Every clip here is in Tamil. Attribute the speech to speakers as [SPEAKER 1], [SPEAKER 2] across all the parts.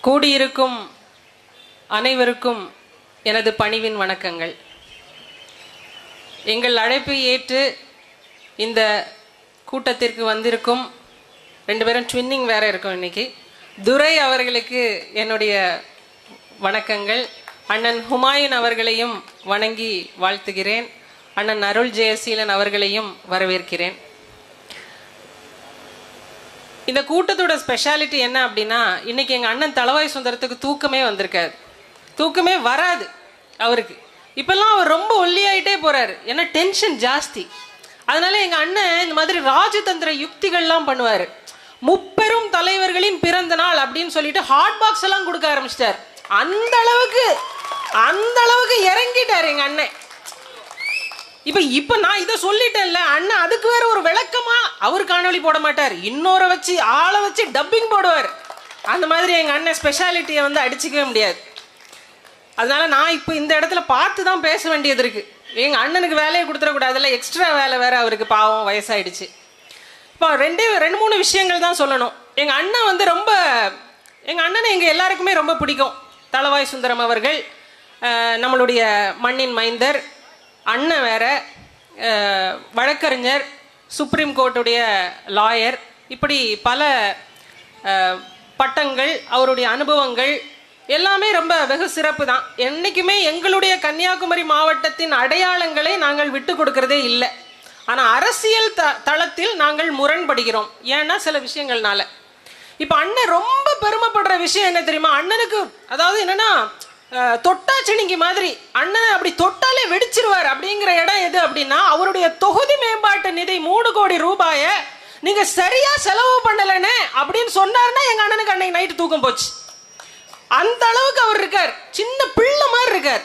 [SPEAKER 1] கூடியிருக்கும் அனைவருக்கும் எனது பணிவின் வணக்கங்கள். எங்கள் அழைப்பை ஏற்று இந்த கூட்டத்திற்கு வந்திருக்கும் 2 பேரும் ட்வின்னிங் வேற இருக்கும் இன்னைக்கு, துரை அவர்களுக்கு என்னுடைய வணக்கங்கள். அண்ணன் ஹுமாயூன் அவர்களையும் வணங்கி வாழ்த்துகிறேன். அண்ணன் அருள் ஜெயசீலன் அவர்களையும் வரவேற்கிறேன். இந்த கூட்டத்தோட ஸ்பெஷாலிட்டி என்ன அப்படின்னா, இன்னைக்கு எங்கள் அண்ணன் தளவாய் சுந்தரத்துக்கு தூக்கமே வந்திருக்காது, தூக்கமே வராது அவருக்கு. இப்பெல்லாம் அவர் ரொம்ப ஒல்லியாயிட்டே போறாரு, ஏன்னா டென்ஷன் ஜாஸ்தி. அதனால எங்கள் அண்ணன் இந்த மாதிரி ராஜதந்திர யுக்திகள்லாம் பண்ணுவார். முப்பெரும் தலைவர்களின் பிறந்த நாள் அப்படின்னு சொல்லிட்டு ஹாட் பாக்ஸ் எல்லாம் கொடுக்க ஆரம்பிச்சிட்டார். அந்த அளவுக்கு இறங்கிட்டார் எங்கள் அண்ணன். இப்ப நான் இதை சொல்லிட்டேன்ல, அண்ணன் அதுக்கு வேற ஒரு விளக்கமா அவர் காணொலி போட மாட்டார், இன்னொரு வச்சு ஆளை வச்சு டப்பிங் போடுவார். அந்த மாதிரி எங்க அண்ணன் ஸ்பெஷாலிட்டியை வந்து அடிச்சுக்கவே முடியாது. அதனால நான் இப்போ இந்த இடத்துல பார்த்து தான் பேச வேண்டியது இருக்கு. எங்க அண்ணனுக்கு வேலையை கொடுத்துடக்கூடாதுல்ல, எக்ஸ்ட்ரா வேலை வேற அவருக்கு, பாவம் வயசாயிடுச்சு. இப்போ 2-3 விஷயங்கள் தான் சொல்லணும். எங்க அண்ணன் வந்து எங்க அண்ணனை எங்க எல்லாருக்குமே ரொம்ப பிடிக்கும். தளவாய் சுந்தரம் அவர்கள் நம்மளுடைய மண்ணின் மைந்தர், அண்ணன் வேற வழக்கறிஞர், சுப்ரீம் கோர்ட்டுடைய லாயர், இப்படி பல பட்டங்கள், அவருடைய அனுபவங்கள் எல்லாமே ரொம்ப வெகு சிறப்பு தான். என்றைக்குமே எங்களுடைய கன்னியாகுமரி மாவட்டத்தின் அடையாளங்களை நாங்கள் விட்டு கொடுக்கறதே இல்லை. ஆனால் அரசியல் தளத்தில் நாங்கள் முரண்படுகிறோம். ஏன்னா சில விஷயங்கள்னால. இப்போ அண்ணன் ரொம்ப பெருமைப்படுற விஷயம் என்ன தெரியுமா? அண்ணனுக்கு அதாவது என்னன்னா, தொட்டாச்சினிங்கி மாதிரி அண்ணன் அப்படி தொட்டாலே வெடிச்சிருவார் அப்படிங்கிற இடம் எது அப்படின்னா, அவருடைய தொகுதி மேம்பாட்டு நிதி 3 கோடி ரூபாயை நீங்க சரியா செலவு பண்ணலன்னு அப்படின்னு சொன்னார்னா எங்க அண்ணனுக்கு அன்னைக்கு நைட்டு தூக்கம் போச்சு. அந்த அளவுக்கு அவர் இருக்கார், சின்ன பிள்ளை மாதிரி இருக்கார்.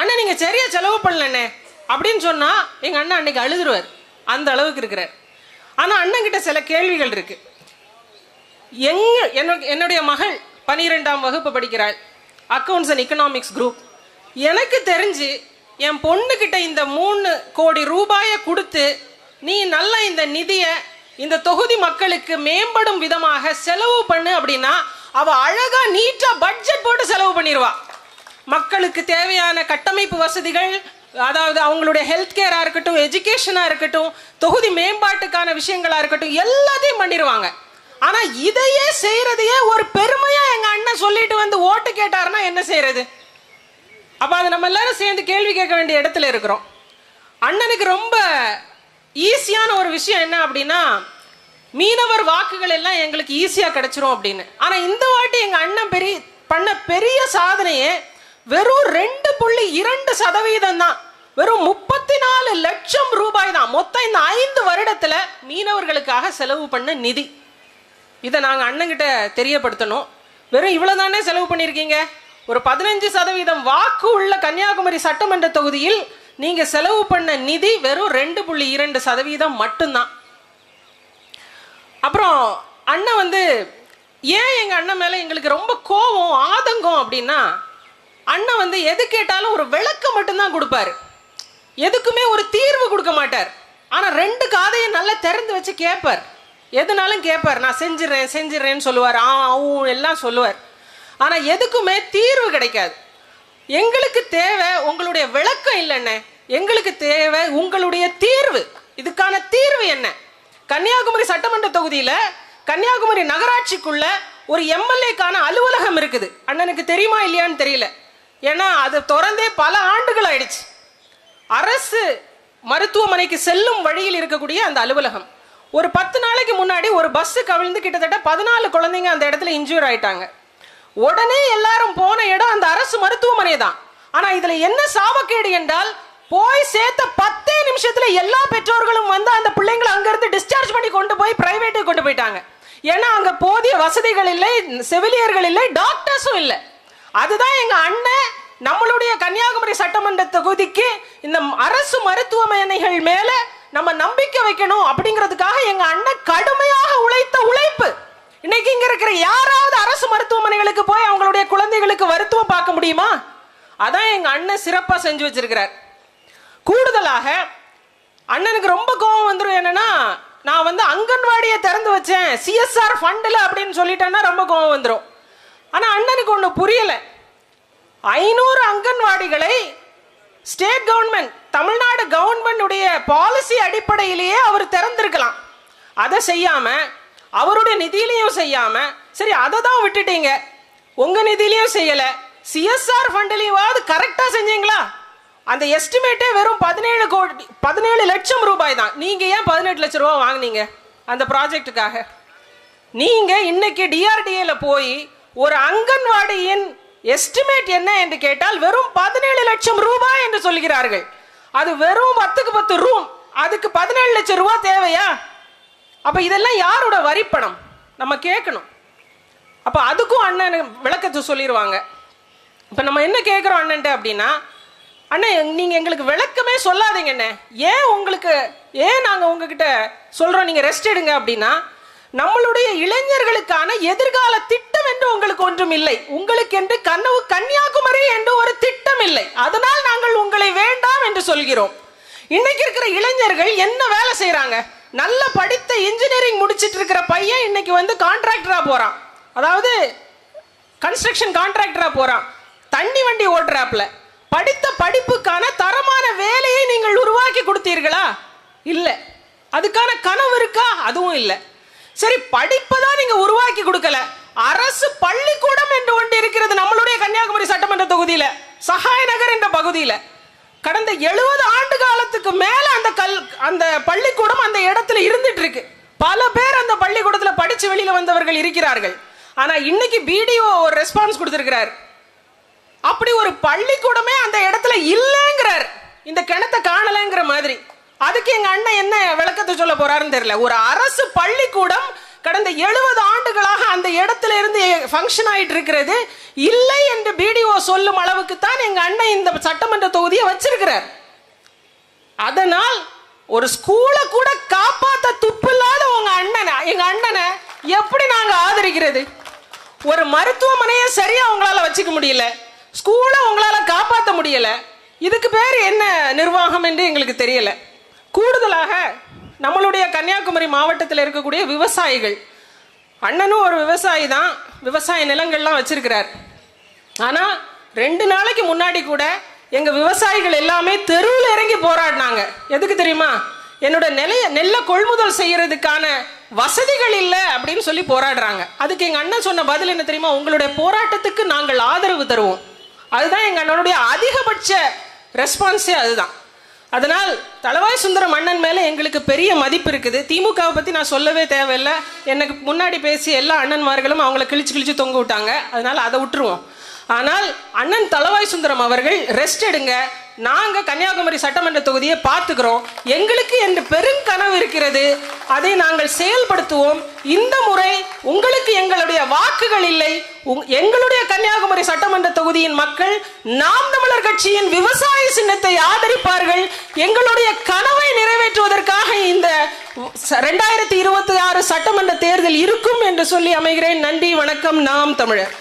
[SPEAKER 1] அண்ணன் நீங்க சரியா செலவு பண்ணலன்னு அப்படின்னு சொன்னா எங்க அண்ணன் அன்னைக்கு அழுதுருவார், அந்த அளவுக்கு இருக்கிறார். ஆனா அண்ணன் கிட்ட சில கேள்விகள் இருக்கு. என்னுடைய மகள் 12ஆம் வகுப்பு படிக்கிறாள், அக்கௌண்ட்ஸ் அண்ட் எக்கனாமிக்ஸ் குரூப். எனக்கு தெரிஞ்சு என் பொண்ணுக்கிட்ட இந்த 3 கோடி ரூபாயை கொடுத்து நீ நல்லா இந்த நிதியை இந்த தொகுதி மக்களுக்கு மேம்படும் விதமாக செலவு பண்ணு அப்படின்னா அவ அழகா நீட்டா பட்ஜெட் போட்டு செலவு பண்ணிடுவா. மக்களுக்கு தேவையான கட்டமைப்பு வசதிகள், அதாவது அவங்களுடைய ஹெல்த் கேரா இருக்கட்டும், எஜுகேஷனா இருக்கட்டும், தொகுதி மேம்பாட்டுக்கான விஷயங்களா இருக்கட்டும், எல்லாத்தையும் பண்ணிடுவாங்க. ஆனா இதையே செய்யறதையே ஒரு பெருமையா எங்க அண்ணன் சொல்லிட்டு வந்து ஓட்டு கேட்டாருன்னா என்ன செய்யறது? அப்ப அது நம்ம எல்லாரும் சேர்ந்து கேள்வி கேட்க வேண்டிய இடத்துல இருக்கிறோம். அண்ணனுக்கு ரொம்ப ஈஸியான ஒரு விஷயம் என்ன அப்படின்னா, மீனவர் வாக்குகள் எல்லாம் எங்களுக்கு ஈஸியா கிடைச்சிரும் அப்படின்னு. ஆனா இந்த வாட்டி எங்க அண்ணன் பண்ண பெரிய சாதனையே வெறும் 2.2% தான், வெறும் 34 லட்சம் ரூபாய் தான் மொத்தம் இந்த 5 வருடத்துல மீனவர்களுக்காக செலவு பண்ண நிதி. இதை நாங்கள் அண்ணன்கிட்ட தெரியப்படுத்தணும். வெறும் இவ்வளவுதானே செலவு பண்ணியிருக்கீங்க? ஒரு 15% வாக்கு உள்ள கன்னியாகுமரி சட்டமன்ற தொகுதியில் நீங்க செலவு பண்ண நிதி வெறும் 2.2% மட்டும்தான். அப்புறம் அண்ணன் வந்து ஏன் எங்க அண்ணன் மேல எங்களுக்கு ரொம்ப கோபம், ஆதங்கம் அப்படின்னா, அண்ணன் வந்து எது கேட்டாலும் ஒரு விளக்கம் மட்டும்தான் கொடுப்பாரு, எதுக்குமே ஒரு தீர்வு கொடுக்க மாட்டார். ஆனா 2 காதையும் நல்லா திறந்து வச்சு கேட்பார், எதுனாலும் கேட்பார். நான் செஞ்சிடறேன்னு சொல்லுவார், எல்லாம் சொல்லுவார். ஆனா எதுக்குமே தீர்வு கிடைக்காது. எங்களுக்கு தேவை உங்களுடைய விளக்கம் இல்லைன்னு, எங்களுக்கு தேவை உங்களுடைய தீர்வு. இதுக்கான தீர்வு என்ன? கன்னியாகுமரி சட்டமன்ற தொகுதியில கன்னியாகுமரி நகராட்சிக்குள்ள ஒரு எம்எல்ஏக்கான அலுவலகம் இருக்குது. அண்ணனுக்கு தெரியுமா இல்லையான்னு தெரியல, ஏன்னா அது திறந்தே பல ஆண்டுகள் ஆயிடுச்சு. அரசு மருத்துவமனைக்கு செல்லும் வழியில் இருக்கக்கூடிய அந்த அலுவலகம், ஒரு 10 நாளைக்கு முன்னாடி ஒரு பஸ் கவிழ்ந்து கிட்டத்தட்ட 14 குழந்தைங்க அந்த இடத்துல இன்ஜூர் ஆயிட்டாங்க. உடனே எல்லாரும் போன இடம் அந்த அரசு மருத்துவமனை தான். ஆனா இதுல என்ன சாபக்கேடு என்றால், போய் சேர்த்த 10 நிமிஷத்துல எல்லா பெற்றோர்களும் வந்து அந்த பிள்ளைங்களை அங்கிருந்து டிஸ்சார்ஜ் பண்ணி கொண்டு போய் பிரைவேட்டுக்கு கொண்டு போயிட்டாங்க. ஏன்னா அங்க போதிய வசதிகள் இல்லை, செவிலியர்கள் இல்லை, டாக்டர்ஸும் இல்லை. அதுதான் எங்க அண்ணன் நம்மளுடைய கன்னியாகுமரி சட்டமன்ற தொகுதிக்கு இந்த அரசு மருத்துவமனைகள் மேல நம்ம நம்பிக்கை வைக்கணும் அப்படிங்கிறதுக்காக எங்க அண்ணன் கடுமையாக உழைத்த உழைப்பு. இன்னைக்கு இங்க இருக்கிற யாராவது அரசு மருத்துவமனைகளுக்கு போய் அவங்களுடைய குழந்தைகளுக்கு மருத்துவம் பார்க்க முடியுமா? அதான் எங்க அண்ணன் சிறப்பா செஞ்சு வச்சிருக்கிறார். கூடுதலாக அண்ணனுக்கு ரொம்ப கோபம் வந்துடும். என்னன்னா, நான் வந்து அங்கன்வாடியை திறந்து வச்சேன் சிஎஸ்ஆர் ஃபண்டில் அப்படின்னு சொல்லிட்டேன்னா ரொம்ப கோபம் வந்துடும். ஆனா அண்ணனுக்கு ஒண்ணு புரியல. 500 அங்கன்வாடிகளை ஸ்டேட் கவர்மெண்ட், தமிழ்நாடு கவர்மெண்ட் உடைய பாலிசி அடிப்படையிலேயே அவர் திறந்திருக்கலாம். அதை செய்யாம, அவருடைய நிதியிலையும் செய்யாம, சரி அதை தான் விட்டுட்டீங்க, உங்க நிதியிலையும் செய்யல, சிஎஸ்ஆர் ஃபண்ட்லயாவது கரெக்டா செஞ்சீங்களா? அந்த எஸ்டிமேட்டே வெறும் 17 லட்சம் ரூபாய் தான். நீங்க ஏன் 18 லட்சம் ரூபாய் வாங்கினீங்க அந்த ப்ராஜெக்டுக்காக? நீங்க இன்னைக்கு டிஆர்டிஏல போய் ஒரு அங்கன்வாடியின் எஸ்டிமேட் என்ன என்று கேட்டால் வெறும் 17 லட்சம் ரூபாய் என்று சொல்கிறார்கள். அது வெறும் 10க்கு 10 ரூம், அதுக்கு 17 லட்சம் ரூபாய் தேவையா? அப்ப இதெல்லாம் யாரோட வரிப்பணம் நம்ம கேட்கணும். அப்ப அதுக்கும் அண்ணன் விளக்கத்தை சொல்லிடுவாங்க. இப்ப நம்ம என்ன கேட்கிறோம் அண்ணன்ட்ட அப்படின்னா, அண்ணன் நீங்க எங்களுக்கு விளக்கமே சொல்லாதீங்க அண்ணே, ஏன் நாங்க உங்ககிட்ட சொல்றோம் நீங்க ரெஸ்ட் எடுங்க அப்படின்னா, நம்மளுடைய இளைஞர்களுக்கான எதிர்கால திட்டம் என்று உங்களுக்கு ஒன்றும் இல்லை. உங்களுக்கு என்று கன்னியாகுமரி என்று ஒரு திட்டம் இல்லை. அதனால் நாங்கள் உங்களை வேண்டாம் என்று சொல்கிறோம். இன்னைக்கு இருக்கிற இளைஞர்கள் என்ன வேலை செய்யறாங்க? நல்ல படித்த இன்ஜினியரிங் முடிச்சிட்டு இருக்கிற பையன் இன்னைக்கு வந்து கான்ட்ராக்டரா போறான், அதாவது கன்ஸ்ட்ரக்ஷன் கான்ட்ராக்டரா போறான், தண்ணி வண்டி ஓட்டுறாப்ல. படித்த படிப்புக்கான தரமான வேலையை நீங்கள் உருவாக்கி கொடுத்தீர்களா? இல்ல. அதுக்கான கனவு இருக்கா? அதுவும் இல்லை. சரி, படிப்பதான் நீங்க உருவாக்கி கொடுக்கல. அரசு பள்ளிக்கூடம் என்று ஒன்று இருக்கிறது நம்மளுடைய கன்னியாகுமரி சட்டமன்ற தொகுதியில, சகாய நகர் என்ற பகுதியில. கடந்த 70 ஆண்டு காலத்துக்கு மேல அந்த பள்ளிக்கூடம் அந்த இடத்துல இருந்துட்டு இருக்கு. பல பேர் அந்த பள்ளிக்கூடத்துல படிச்சு வெளியில வந்தவர்கள் இருக்கிறார்கள். ஆனா இன்னைக்கு பிடிஓ ஒரு ரெஸ்பான்ஸ் கொடுத்திருக்கிறார். அப்படி ஒரு பள்ளிக்கூடமே அந்த இடத்துல இல்லைங்கிறார், இந்த கிணத்தை காணலைங்கிற மாதிரி. அதுக்கு எங்க அண்ணன் என்ன விளக்கத்தை சொல்ல போறாருன்னு தெரியல. ஒரு அரசு பள்ளிக்கூடம் கடந்த 70 ஆண்டுகளாக அந்த இடத்துல இருந்து ஃபங்க்ஷன் ஆயிட்டு இருக்கிறது இல்லை என்று பிடிஓ சொல்லும் அளவுக்கு தான் எங்க அண்ணன் இந்த சட்டமன்ற தொகுதியை வச்சிருக்கிறார். அதனால் ஒரு ஸ்கூலை கூட காப்பாத்த துப்பு இல்லாத எங்க அண்ணனை எப்படி நாங்க ஆதரிக்கிறது? ஒரு மருத்துவமனையை சரியா உங்களால வச்சுக்க முடியல, ஸ்கூலை உங்களால காப்பாற்ற முடியல. இதுக்கு பேர் என்ன நிர்வாகம் என்று எங்களுக்கு தெரியல. கூடுதலாக நம்மளுடைய கன்னியாகுமரி மாவட்டத்தில் இருக்கக்கூடிய விவசாயிகள், அண்ணனும் ஒரு விவசாயி தான், விவசாய நிலங்கள்லாம் வச்சிருக்கிறார். ஆனா 2 நாளைக்கு முன்னாடி கூட எங்க விவசாயிகள் எல்லாமே தெருவில் இறங்கி போராடினாங்க. எதுக்கு தெரியுமா? என்னோட நெல்லை கொள்முதல் செய்யறதுக்கான வசதிகள் இல்லை அப்படின்னு சொல்லி போராடுறாங்க. அதுக்கு எங்க அண்ணன் சொன்ன பதில் என்ன தெரியுமா? உங்களுடைய போராட்டத்துக்கு நாங்கள் ஆதரவு தருவோம். அதுதான் எங்க அண்ணனுடைய அதிகபட்ச ரெஸ்பான்ஸே அதுதான். அதனால் தளவாய் சுந்தரம் அண்ணன் மேலே எங்களுக்கு பெரிய மதிப்பு இருக்குது. திமுகவை பற்றி நான் சொல்லவே தேவையில்லை. எனக்கு முன்னாடி பேசி எல்லா அண்ணன்மார்களும் அவங்கள கிழிச்சு தொங்க விட்டாங்க. அதனால் அதை விட்டுருவோம். ஆனால் அண்ணன் தளவாய் சுந்தரம் அவர்கள் ரெஸ்ட் எடுங்க, நாங்கள் கன்னியாகுமரி சட்டமன்ற தொகுதியை பார்த்துக்கிறோம், எங்களுக்கு என்று பெருங்கனவு இருக்கிறது, அதை நாங்கள் செயல்படுத்துவோம். இந்த முறை உங்களுக்கு எங்களுடைய வாக்குகள் இல்லை, எங்களுடைய கன்னியாகுமரி சட்டமன்ற தொகுதியின் மக்கள் நாம் தமிழர் கட்சியின் விவசாய சின்னத்தை ஆதரிப்பார்கள். எங்களுடைய கனவை நிறைவேற்றுவதற்காக இந்த 2026 சட்டமன்ற தேர்தல் இருக்கும் என்று சொல்லி அமைகிறேன். நன்றி, வணக்கம். நாம் தமிழர்.